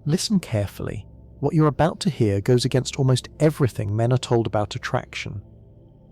Listen carefully. What you're about to hear goes against almost everything men are told about attraction.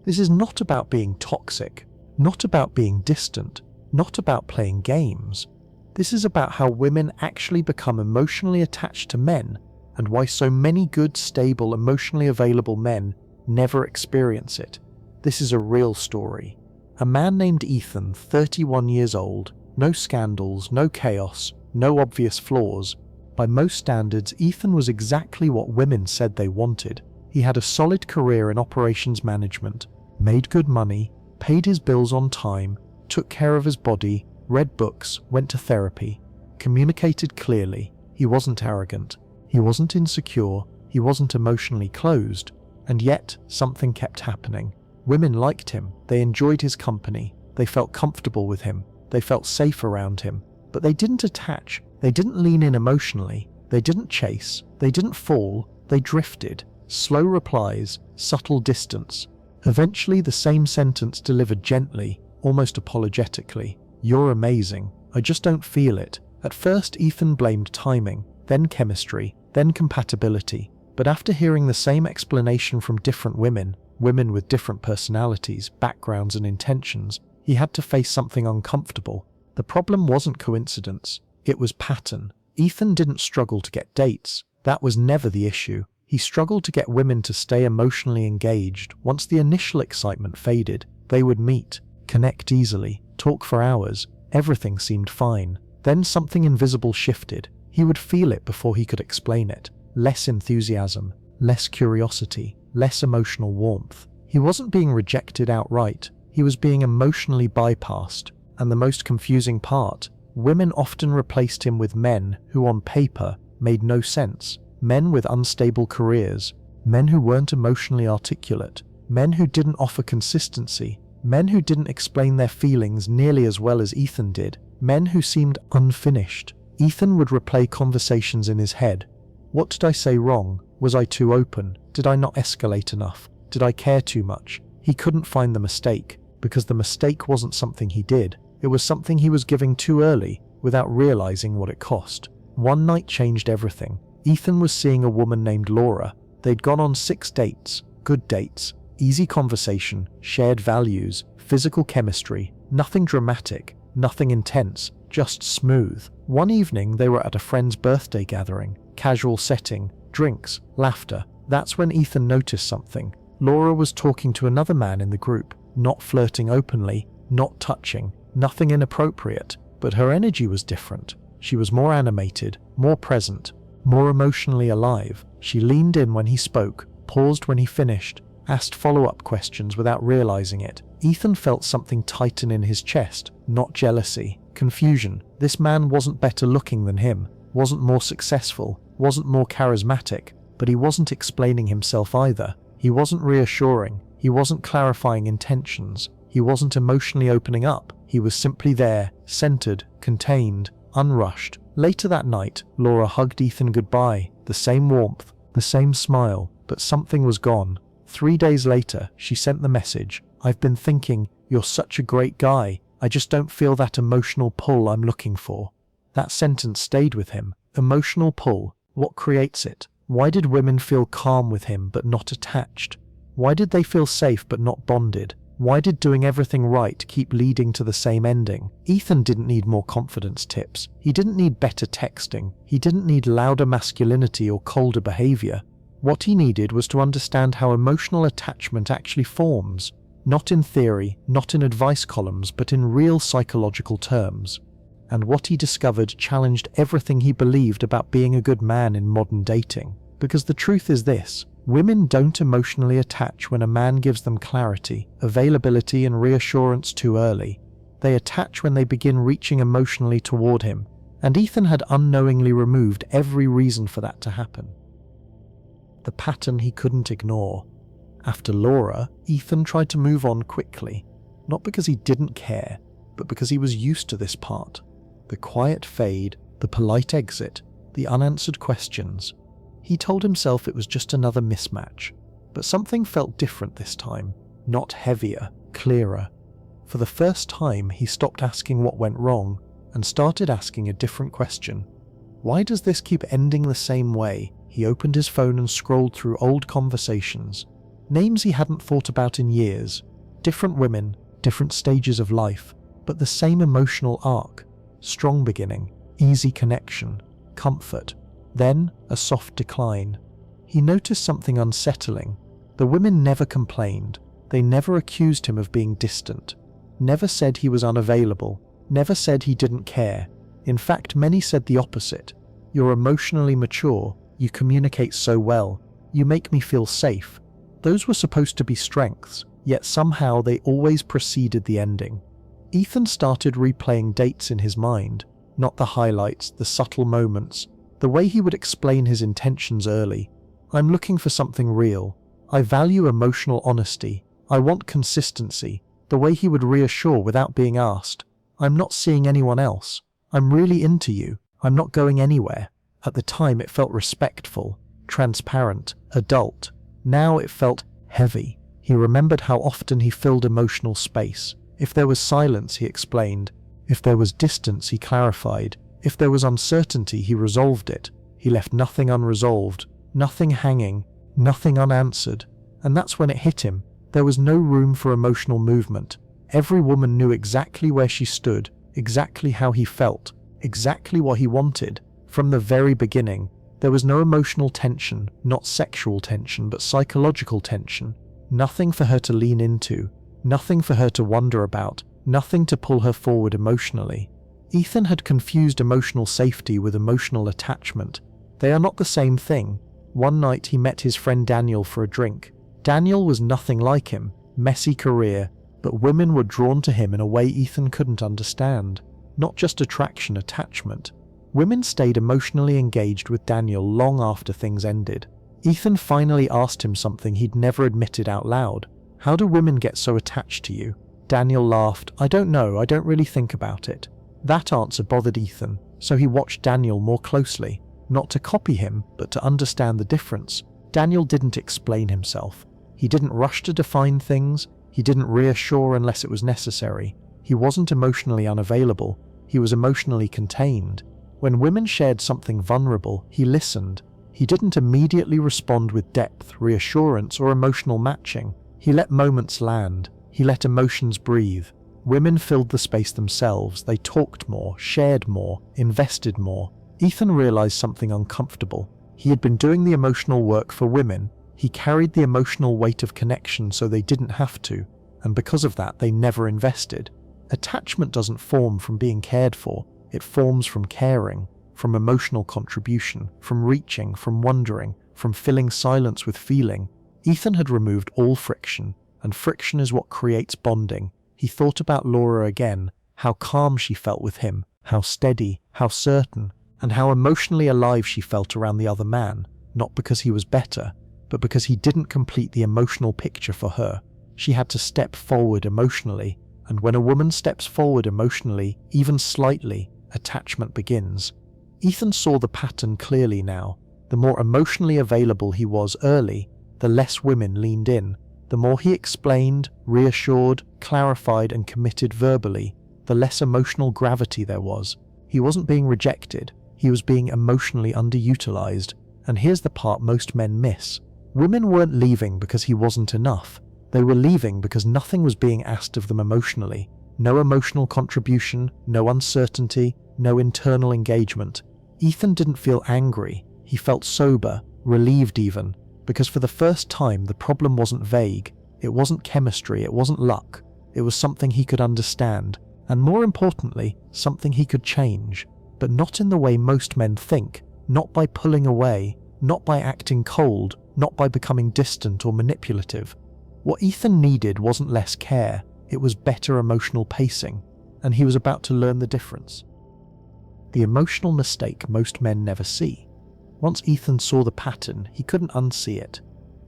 This is not about being toxic, not about being distant, not about playing games. This is about how women actually become emotionally attached to men and why so many good, stable, emotionally available men never experience it. This is a real story. A man named Ethan, 31 years old, no scandals, no chaos, no obvious flaws. By most standards, Ethan was exactly what women said they wanted. He had a solid career in operations management, made good money, paid his bills on time, took care of his body, read books, went to therapy, communicated clearly. He wasn't arrogant. He wasn't insecure. He wasn't emotionally closed. And yet, something kept happening. Women liked him. They enjoyed his company. They felt comfortable with him. They felt safe around him. But they didn't attach. They didn't lean in emotionally. They didn't chase. They didn't fall. They drifted. Slow replies, subtle distance. Eventually, the same sentence delivered gently, almost apologetically. "You're amazing. I just don't feel it." At first, Ethan blamed timing, then chemistry, then compatibility. But after hearing the same explanation from different women with different personalities, backgrounds, and intentions, he had to face something uncomfortable. The problem wasn't coincidence. It was pattern. Ethan didn't struggle to get dates. That was never the issue. He struggled to get women to stay emotionally engaged. Once the initial excitement faded, they would meet, connect easily, talk for hours. Everything seemed fine. Then something invisible shifted. He would feel it before he could explain it. Less enthusiasm, less curiosity, less emotional warmth. He wasn't being rejected outright. He was being emotionally bypassed. And the most confusing part, women often replaced him with men who on paper made no sense. Men with unstable careers, men who weren't emotionally articulate, men who didn't offer consistency, men who didn't explain their feelings nearly as well as Ethan did, men who seemed unfinished. Ethan would replay conversations in his head. What did I say wrong? Was I too open? Did I not escalate enough? Did I care too much? He couldn't find the mistake, because the mistake wasn't something he did. It was something he was giving too early, without realizing what it cost. One night changed everything. Ethan was seeing a woman named Laura. They'd gone on 6 dates, good dates, easy conversation, shared values, physical chemistry, nothing dramatic, nothing intense, just smooth. One evening they were at a friend's birthday gathering, casual setting, drinks, laughter. That's when Ethan noticed something. Laura was talking to another man in the group, not flirting openly, not touching, nothing inappropriate, but her energy was different. She was more animated, more present, more emotionally alive. She leaned in when he spoke, paused when he finished, asked follow-up questions without realizing it. Ethan felt something tighten in his chest, not jealousy, confusion. This man wasn't better looking than him, wasn't more successful, wasn't more charismatic, but he wasn't explaining himself either. He wasn't reassuring, he wasn't clarifying intentions, he wasn't emotionally opening up. He was simply there, centered, contained, unrushed. Later that night, Laura hugged Ethan goodbye, the same warmth, the same smile, but something was gone. 3 days later, she sent the message, "I've been thinking, you're such a great guy. I just don't feel that emotional pull I'm looking for." That sentence stayed with him. Emotional pull. What creates it? Why did women feel calm with him but not attached? Why did they feel safe but not bonded? Why did doing everything right keep leading to the same ending? Ethan didn't need more confidence tips. He didn't need better texting. He didn't need louder masculinity or colder behavior. What he needed was to understand how emotional attachment actually forms. Not in theory, not in advice columns, but in real psychological terms. And what he discovered challenged everything he believed about being a good man in modern dating. Because the truth is this: women don't emotionally attach when a man gives them clarity, availability, and reassurance too early. They attach when they begin reaching emotionally toward him, and Ethan had unknowingly removed every reason for that to happen. The pattern he couldn't ignore. After Laura, Ethan tried to move on quickly, not because he didn't care, but because he was used to this part. The quiet fade, the polite exit, the unanswered questions. He told himself it was just another mismatch, but something felt different this time, not heavier, clearer. For the first time, he stopped asking what went wrong and started asking a different question. Why does this keep ending the same way? He opened his phone and scrolled through old conversations. Names he hadn't thought about in years. Different women, different stages of life, but the same emotional arc. Strong beginning, easy connection, comfort. Then, a soft decline. He noticed something unsettling. The women never complained. They never accused him of being distant. Never said he was unavailable. Never said he didn't care. In fact, many said the opposite. You're emotionally mature. You communicate so well. You make me feel safe. Those were supposed to be strengths, yet somehow they always preceded the ending. Ethan started replaying dates in his mind. Not the highlights, the subtle moments. The way he would explain his intentions early. I'm looking for something real. I value emotional honesty. I want consistency. The way he would reassure without being asked. I'm not seeing anyone else. I'm really into you. I'm not going anywhere. At the time it felt respectful, transparent, adult. Now it felt heavy. He remembered how often he filled emotional space. If there was silence, he explained. If there was distance, he clarified. If there was uncertainty, he resolved it. He left nothing unresolved, nothing hanging, nothing unanswered. And that's when it hit him. There was no room for emotional movement. Every woman knew exactly where she stood, exactly how he felt, exactly what he wanted. From the very beginning, there was no emotional tension, not sexual tension, but psychological tension. Nothing for her to lean into, nothing for her to wonder about, nothing to pull her forward emotionally. Ethan had confused emotional safety with emotional attachment. They are not the same thing. One night he met his friend Daniel for a drink. Daniel was nothing like him, messy career, but women were drawn to him in a way Ethan couldn't understand. Not just attraction, attachment. Women stayed emotionally engaged with Daniel long after things ended. Ethan finally asked him something he'd never admitted out loud. How do women get so attached to you? Daniel laughed. I don't know, I don't really think about it. That answer bothered Ethan, so he watched Daniel more closely. Not to copy him, but to understand the difference. Daniel didn't explain himself. He didn't rush to define things. He didn't reassure unless it was necessary. He wasn't emotionally unavailable. He was emotionally contained. When women shared something vulnerable, he listened. He didn't immediately respond with depth, reassurance, or emotional matching. He let moments land. He let emotions breathe. Women filled the space themselves. They talked more, shared more, invested more. Ethan realized something uncomfortable. He had been doing the emotional work for women. He carried the emotional weight of connection so they didn't have to, and because of that they never invested. Attachment doesn't form from being cared for. It forms from caring, from emotional contribution, from reaching, from wondering, from filling silence with feeling. Ethan had removed all friction, and friction is what creates bonding. He thought about Laura again, how calm she felt with him, how steady, how certain, and how emotionally alive she felt around the other man, not because he was better, but because he didn't complete the emotional picture for her. She had to step forward emotionally, and when a woman steps forward emotionally, even slightly, attachment begins. Ethan saw the pattern clearly now. The more emotionally available he was early, the less women leaned in. The more he explained, reassured, clarified, and committed verbally, the less emotional gravity there was. He wasn't being rejected, he was being emotionally underutilized. And here's the part most men miss. Women weren't leaving because he wasn't enough. They were leaving because nothing was being asked of them emotionally. No emotional contribution, no uncertainty, no internal engagement. Ethan didn't feel angry. He felt sober, relieved even, because for the first time the problem wasn't vague. It wasn't chemistry, it wasn't luck. It was something he could understand, and more importantly, something he could change. But not in the way most men think, not by pulling away, not by acting cold, not by becoming distant or manipulative. What Ethan needed wasn't less care, it was better emotional pacing, and he was about to learn the difference. The emotional mistake most men never see. Once Ethan saw the pattern, he couldn't unsee it.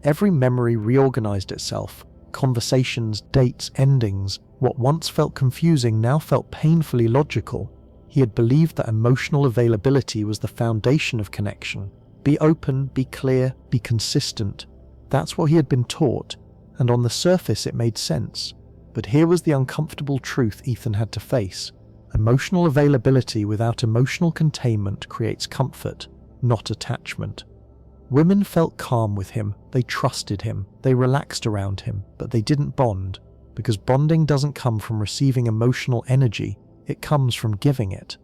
Every memory reorganized itself. Conversations, dates, endings. What once felt confusing now felt painfully logical. He had believed that emotional availability was the foundation of connection. Be open, be clear, be consistent. That's what he had been taught, and on the surface it made sense. But here was the uncomfortable truth Ethan had to face. Emotional availability without emotional containment creates comfort, not attachment. Women felt calm with him, they trusted him, they relaxed around him, but they didn't bond, because bonding doesn't come from receiving emotional energy, it comes from giving it.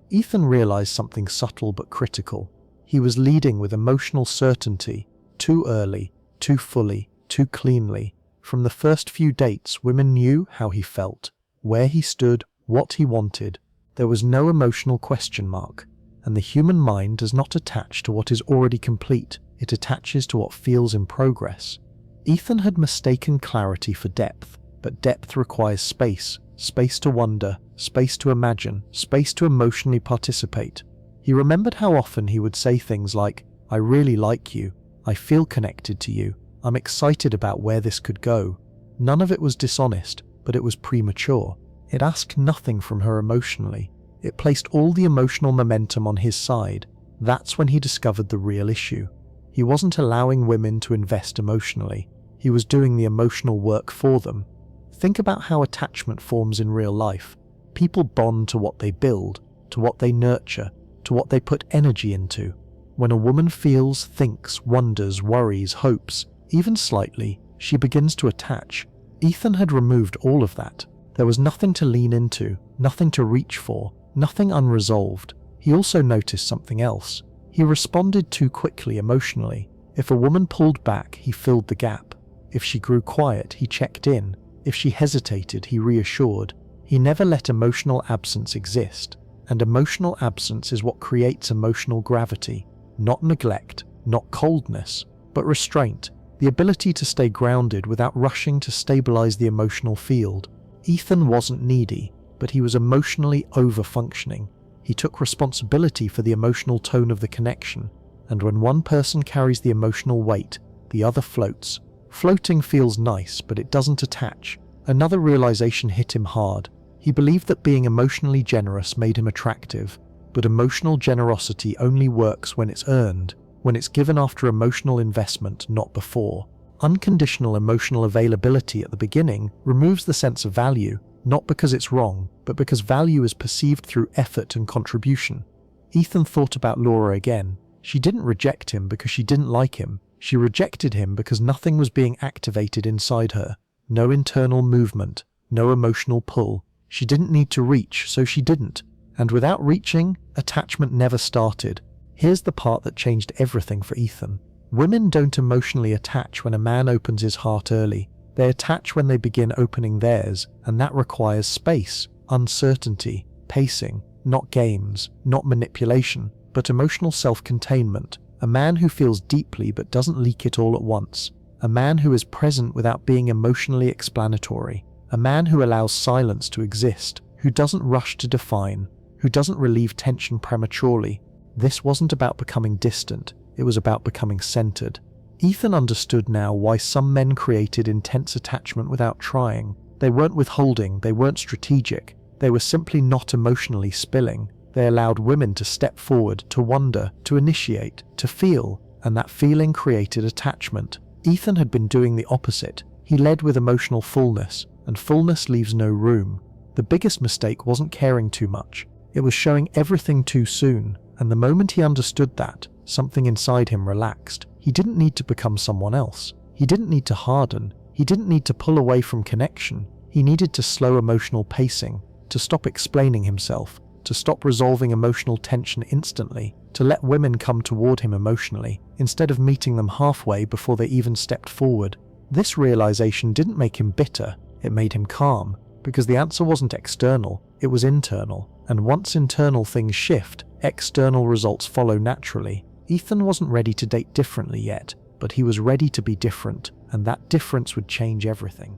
Ethan realized something subtle but critical. He was leading with emotional certainty, too early, too fully, too cleanly. From the first few dates, women knew how he felt, where he stood, what he wanted. There was no emotional question mark. And the human mind does not attach to what is already complete, it attaches to what feels in progress. Ethan had mistaken clarity for depth, but depth requires space, space to wonder, space to imagine, space to emotionally participate. He remembered how often he would say things like, "I really like you, I feel connected to you, I'm excited about where this could go." None of it was dishonest, but it was premature. It asked nothing from her emotionally. It placed all the emotional momentum on his side. That's when he discovered the real issue. He wasn't allowing women to invest emotionally. He was doing the emotional work for them. Think about how attachment forms in real life. People bond to what they build, to what they nurture, to what they put energy into. When a woman feels, thinks, wonders, worries, hopes, even slightly, she begins to attach. Ethan had removed all of that. There was nothing to lean into, nothing to reach for, nothing unresolved. He also noticed something else. He responded too quickly emotionally. If a woman pulled back, he filled the gap. If she grew quiet, he checked in. If she hesitated, he reassured. He never let emotional absence exist. And emotional absence is what creates emotional gravity. Not neglect, not coldness, but restraint. The ability to stay grounded without rushing to stabilize the emotional field. Ethan wasn't needy, but he was emotionally over-functioning. He took responsibility for the emotional tone of the connection, and when one person carries the emotional weight, the other floats. Floating feels nice, but it doesn't attach. Another realization hit him hard. He believed that being emotionally generous made him attractive, but emotional generosity only works when it's earned, when it's given after emotional investment, not before. Unconditional emotional availability at the beginning removes the sense of value, not because it's wrong, but because value is perceived through effort and contribution. Ethan thought about Laura again. She didn't reject him because she didn't like him. She rejected him because nothing was being activated inside her. No internal movement, no emotional pull. She didn't need to reach, so she didn't. And without reaching, attachment never started. Here's the part that changed everything for Ethan. Women don't emotionally attach when a man opens his heart early. They attach when they begin opening theirs, and that requires space, uncertainty, pacing, not games, not manipulation, but emotional self-containment. A man who feels deeply but doesn't leak it all at once. A man who is present without being emotionally explanatory. A man who allows silence to exist, who doesn't rush to define, who doesn't relieve tension prematurely. This wasn't about becoming distant, it was about becoming centered. Ethan understood now why some men created intense attachment without trying. They weren't withholding, they weren't strategic, they were simply not emotionally spilling. They allowed women to step forward, to wonder, to initiate, to feel, and that feeling created attachment. Ethan had been doing the opposite. He led with emotional fullness, and fullness leaves no room. The biggest mistake wasn't caring too much. It was showing everything too soon, and the moment he understood that, something inside him relaxed. He didn't need to become someone else. He didn't need to harden. He didn't need to pull away from connection. He needed to slow emotional pacing, to stop explaining himself, to stop resolving emotional tension instantly, to let women come toward him emotionally, instead of meeting them halfway before they even stepped forward. This realization didn't make him bitter, it made him calm, because the answer wasn't external, it was internal, and once internal things shift, external results follow naturally. Ethan wasn't ready to date differently yet, but he was ready to be different, and that difference would change everything.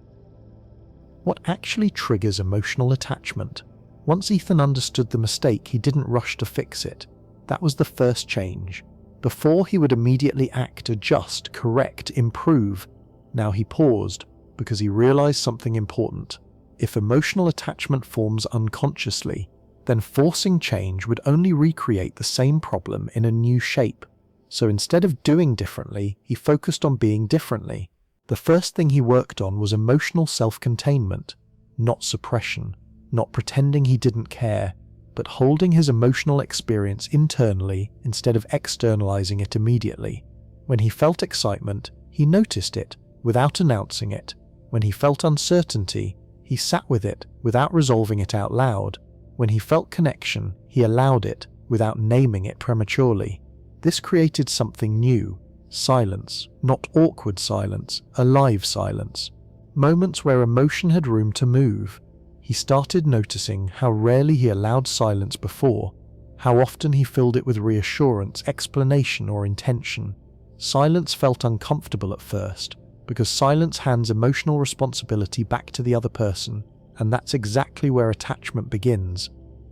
What actually triggers emotional attachment? Once Ethan understood the mistake, he didn't rush to fix it. That was the first change. Before, he would immediately act, adjust, correct, improve. Now he paused, because he realized something important. If emotional attachment forms unconsciously, then forcing change would only recreate the same problem in a new shape. So instead of doing differently, he focused on being differently. The first thing he worked on was emotional self-containment, not suppression. not pretending he didn't care, but holding his emotional experience internally instead of externalizing it immediately. When he felt excitement, he noticed it without announcing it. When he felt uncertainty, he sat with it without resolving it out loud. When he felt connection, he allowed it without naming it prematurely. This created something new. Silence, not awkward silence, alive silence. Moments where emotion had room to move. He started noticing how rarely he allowed silence before, how often he filled it with reassurance, explanation, or intention. Silence felt uncomfortable at first, because silence hands emotional responsibility back to the other person, and that's exactly where attachment begins.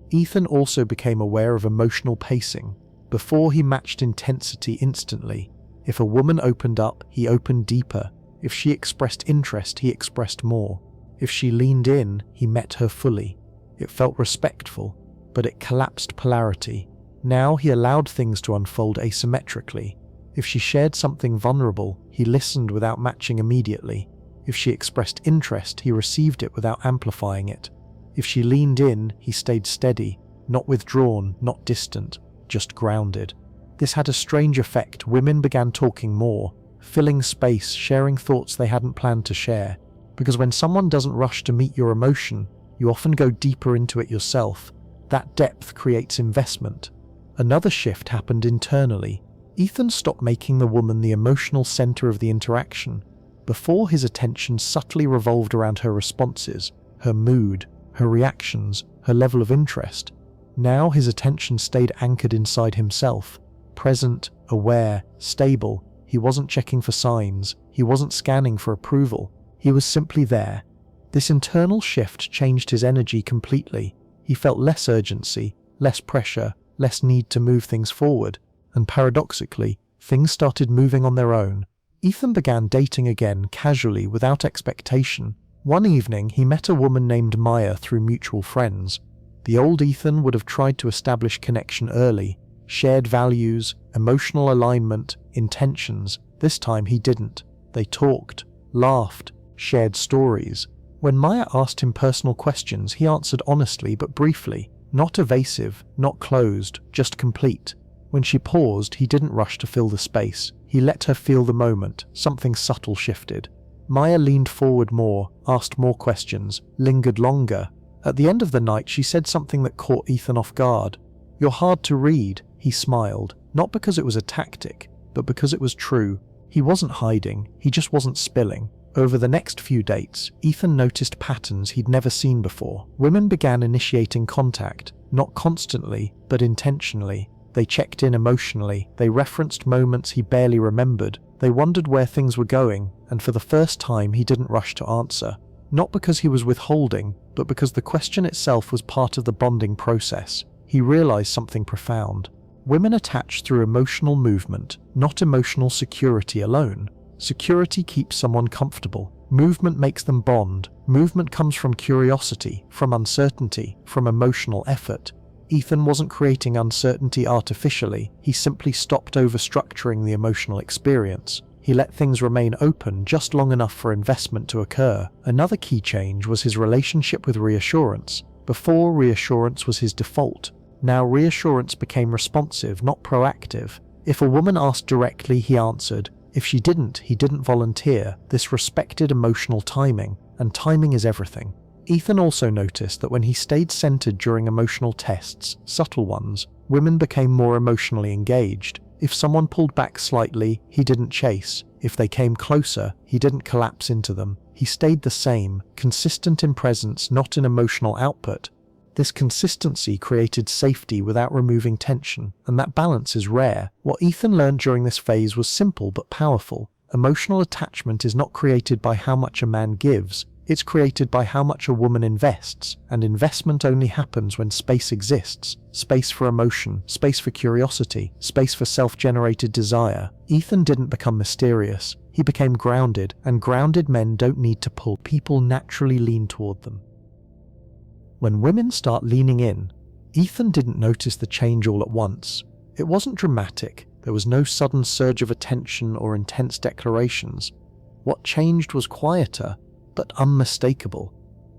Ethan also became aware of emotional pacing. Before, he matched intensity instantly. If a woman opened up, he opened deeper. If she expressed interest, he expressed more. If she leaned in, he met her fully. It felt respectful, but it collapsed polarity. Now he allowed things to unfold asymmetrically. If she shared something vulnerable, he listened without matching immediately. If she expressed interest, he received it without amplifying it. If she leaned in, he stayed steady, not withdrawn, not distant, just grounded. This had a strange effect. Women began talking more, filling space, sharing thoughts they hadn't planned to share. Because when someone doesn't rush to meet your emotion, you often go deeper into it yourself. That depth creates investment. Another shift happened internally. Ethan stopped making the woman the emotional center of the interaction. Before, his attention subtly revolved around her responses, her mood, her reactions, her level of interest. Now his attention stayed anchored inside himself, present, aware, stable. He wasn't checking for signs, he wasn't scanning for approval, he was simply there. This internal shift changed his energy completely. He felt less urgency, less pressure, less need to move things forward, and paradoxically, things started moving on their own. Ethan began dating again, casually, without expectation. One evening, he met a woman named Maya through mutual friends. The old Ethan would have tried to establish connection early, shared values, emotional alignment, intentions. This time he didn't. They talked, laughed, shared stories. When Maya asked him personal questions, he answered honestly but briefly, not evasive, not closed, just complete. When she paused, he didn't rush to fill the space. He let her feel the moment. Something subtle shifted. Maya leaned forward more, asked more questions, lingered longer. At the end of the night, she said something that caught Ethan off guard. "You're hard to read," he smiled, not because it was a tactic, but because it was true. He wasn't hiding, he just wasn't spilling. Over the next few dates, Ethan noticed patterns he'd never seen before. Women began initiating contact, not constantly, but intentionally. They checked in emotionally, they referenced moments he barely remembered, they wondered where things were going, and for the first time he didn't rush to answer. Not because he was withholding, but because the question itself was part of the bonding process. He realized something profound. Women attach through emotional movement, not emotional security alone. Security keeps someone comfortable. Movement makes them bond. Movement comes from curiosity, from uncertainty, from emotional effort. Ethan wasn't creating uncertainty artificially, he simply stopped overstructuring the emotional experience. He let things remain open just long enough for investment to occur. Another key change was his relationship with reassurance. Before, reassurance was his default. Now reassurance became responsive, not proactive. If a woman asked directly, he answered. If she didn't, he didn't volunteer. This respected emotional timing, and timing is everything. Ethan also noticed that when he stayed centered during emotional tests, subtle ones, women became more emotionally engaged. If someone pulled back slightly, he didn't chase. If they came closer, he didn't collapse into them. He stayed the same, consistent in presence, not in emotional output. This consistency created safety without removing tension, and that balance is rare. What Ethan learned during this phase was simple but powerful. Emotional attachment is not created by how much a man gives, it's created by how much a woman invests, and investment only happens when space exists. Space for emotion, space for curiosity, space for self-generated desire. Ethan didn't become mysterious, he became grounded, and grounded men don't need to pull. People naturally lean toward them. When women start leaning in, Ethan didn't notice the change all at once. It wasn't dramatic, there was no sudden surge of attention or intense declarations. What changed was quieter, but unmistakable.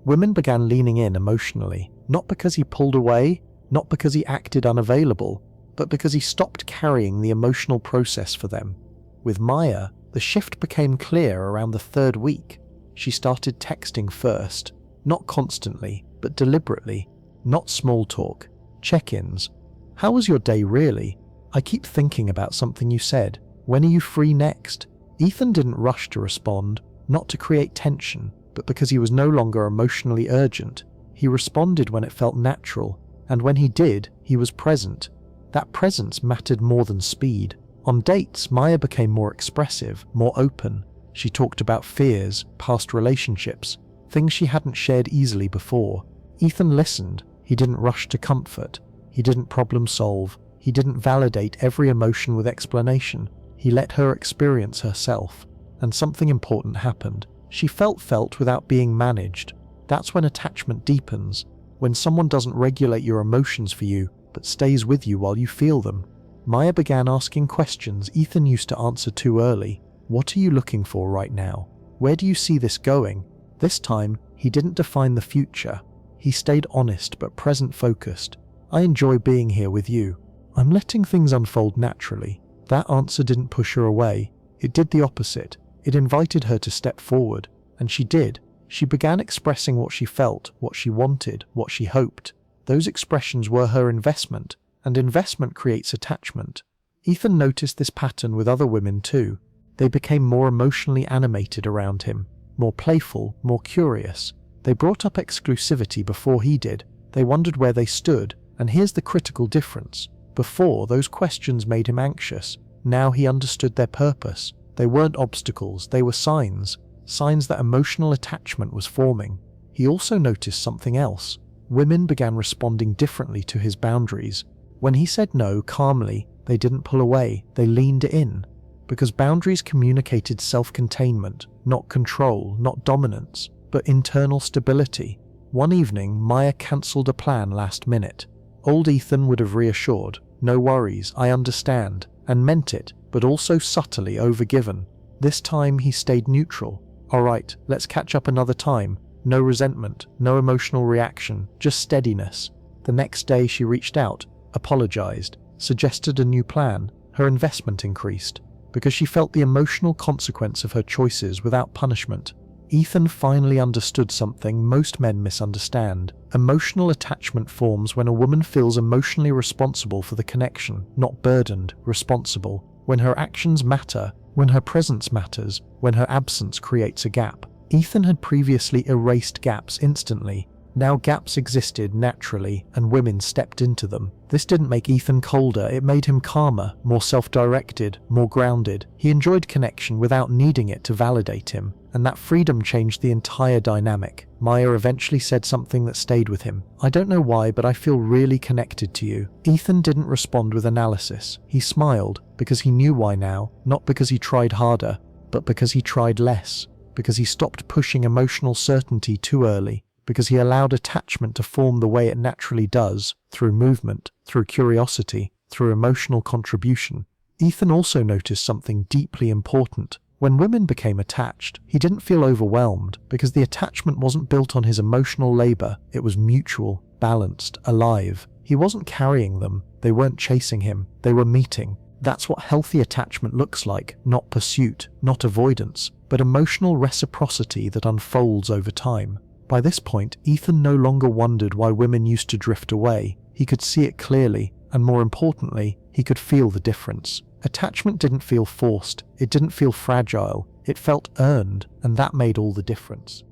Women began leaning in emotionally, not because he pulled away, not because he acted unavailable, but because he stopped carrying the emotional process for them. With Maya, the shift became clear around the 3rd week. She started texting first, not constantly, but deliberately, not small talk, check-ins. How was your day really? I keep thinking about something you said. When are you free next? Ethan didn't rush to respond, not to create tension, but because he was no longer emotionally urgent. He responded when it felt natural, and when he did, he was present. That presence mattered more than speed. On dates, Maya became more expressive, more open. She talked about fears, past relationships, things she hadn't shared easily before. Ethan listened. He didn't rush to comfort. He didn't problem solve. He didn't validate every emotion with explanation. He let her experience herself. And something important happened. She felt without being managed. That's when attachment deepens. When someone doesn't regulate your emotions for you, but stays with you while you feel them. Maya began asking questions Ethan used to answer too early. What are you looking for right now? Where do you see this going? This time, he didn't define the future. He stayed honest but present-focused. I enjoy being here with you. I'm letting things unfold naturally. That answer didn't push her away. It did the opposite. It invited her to step forward. And she did. She began expressing what she felt, what she wanted, what she hoped. Those expressions were her investment, and investment creates attachment. Ethan noticed this pattern with other women too. They became more emotionally animated around him, more playful, more curious. They brought up exclusivity before he did. They wondered where they stood, and here's the critical difference. Before, those questions made him anxious. Now he understood their purpose. They weren't obstacles, they were signs. Signs that emotional attachment was forming. He also noticed something else. Women began responding differently to his boundaries. When he said no calmly, they didn't pull away, they leaned in. Because boundaries communicated self-containment, not control, not dominance, but internal stability. One evening, Maya cancelled a plan last minute. Old Ethan would have reassured, "No worries, I understand," and meant it, but also subtly overgiven. This time he stayed neutral. "All right, let's catch up another time." No resentment, no emotional reaction, just steadiness. The next day she reached out, apologized, suggested a new plan. Her investment increased, because she felt the emotional consequence of her choices without punishment. Ethan finally understood something most men misunderstand. Emotional attachment forms when a woman feels emotionally responsible for the connection, not burdened, responsible. When her actions matter, when her presence matters, when her absence creates a gap. Ethan had previously erased gaps instantly. Now gaps existed naturally, and women stepped into them. This didn't make Ethan colder, it made him calmer, more self-directed, more grounded. He enjoyed connection without needing it to validate him, and that freedom changed the entire dynamic. Maya eventually said something that stayed with him. "I don't know why, but I feel really connected to you." Ethan didn't respond with analysis. He smiled, because he knew why now, not because he tried harder, but because he tried less. Because he stopped pushing emotional certainty too early, because he allowed attachment to form the way it naturally does, through movement, through curiosity, through emotional contribution. Ethan also noticed something deeply important. When women became attached, he didn't feel overwhelmed, because the attachment wasn't built on his emotional labor, it was mutual, balanced, alive. He wasn't carrying them, they weren't chasing him, they were meeting. That's what healthy attachment looks like, not pursuit, not avoidance, but emotional reciprocity that unfolds over time. By this point, Ethan no longer wondered why women used to drift away. He could see it clearly, and more importantly, he could feel the difference. Attachment didn't feel forced, it didn't feel fragile, it felt earned, and that made all the difference.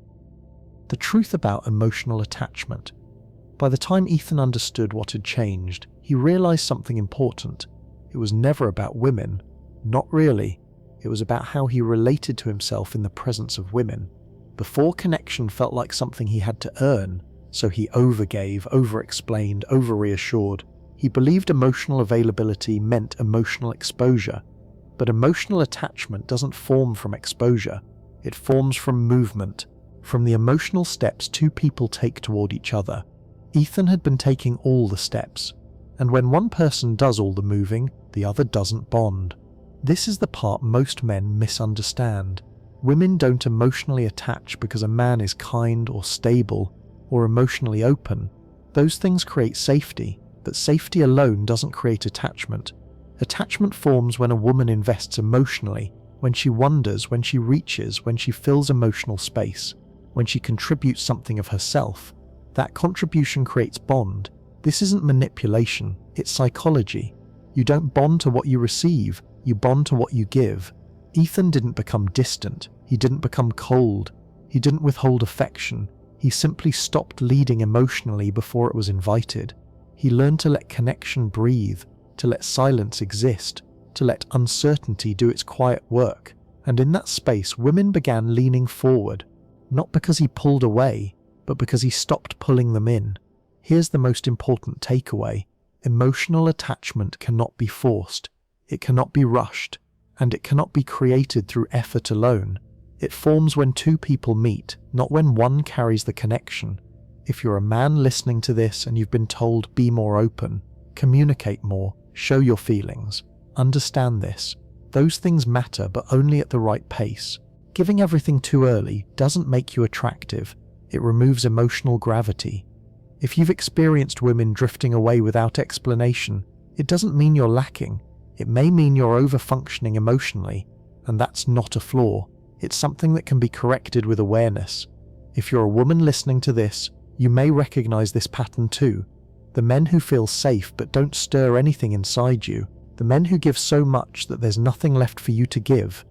The truth about emotional attachment. By the time Ethan understood what had changed, he realized something important. It was never about women. Not really. It was about how he related to himself in the presence of women. Before, connection felt like something he had to earn, so he overgave, over-explained, over-reassured. He believed emotional availability meant emotional exposure. But emotional attachment doesn't form from exposure. It forms from movement, from the emotional steps two people take toward each other. Ethan had been taking all the steps, and when one person does all the moving, the other doesn't bond. This is the part most men misunderstand. Women don't emotionally attach because a man is kind or stable or emotionally open. Those things create safety, but safety alone doesn't create attachment. Attachment forms when a woman invests emotionally, when she wonders, when she reaches, when she fills emotional space, when she contributes something of herself. That contribution creates bond. This isn't manipulation, it's psychology. You don't bond to what you receive, you bond to what you give. Ethan didn't become distant, he didn't become cold, he didn't withhold affection, he simply stopped leading emotionally before it was invited. He learned to let connection breathe, to let silence exist, to let uncertainty do its quiet work. And in that space, women began leaning forward, not because he pulled away, but because he stopped pulling them in. Here's the most important takeaway. Emotional attachment cannot be forced, it cannot be rushed, and it cannot be created through effort alone. It forms when two people meet, not when one carries the connection. If you're a man listening to this and you've been told be more open, communicate more, show your feelings, understand this. Those things matter, but only at the right pace. Giving everything too early doesn't make you attractive, it removes emotional gravity. If you've experienced women drifting away without explanation, it doesn't mean you're lacking. It may mean you're over-functioning emotionally, and that's not a flaw. It's something that can be corrected with awareness. If you're a woman listening to this, you may recognize this pattern too. The men who feel safe but don't stir anything inside you. The men who give so much that there's nothing left for you to give.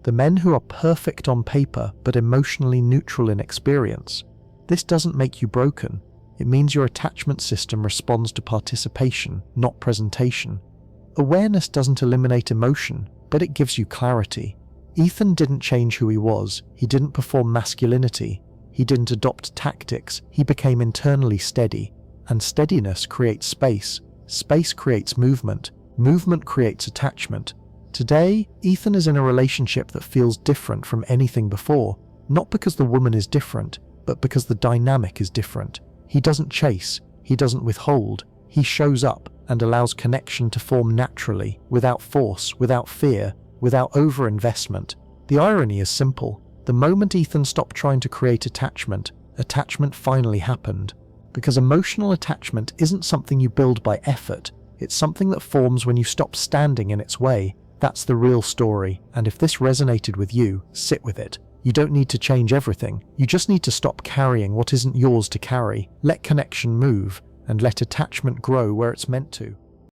The men who are perfect on paper but emotionally neutral in experience. This doesn't make you broken. It means your attachment system responds to participation, not presentation. Awareness doesn't eliminate emotion, but it gives you clarity. Ethan didn't change who he was, he didn't perform masculinity, he didn't adopt tactics, he became internally steady. And steadiness creates space, space creates movement, movement creates attachment. Today, Ethan is in a relationship that feels different from anything before, not because the woman is different, but because the dynamic is different. He doesn't chase, he doesn't withhold, he shows up and allows connection to form naturally, without force, without fear, without over-investment. The irony is simple. The moment Ethan stopped trying to create attachment, attachment finally happened. Because emotional attachment isn't something you build by effort, it's something that forms when you stop standing in its way. That's the real story, and if this resonated with you, sit with it. You don't need to change everything, you just need to stop carrying what isn't yours to carry. Let connection move, and let attachment grow where it's meant to.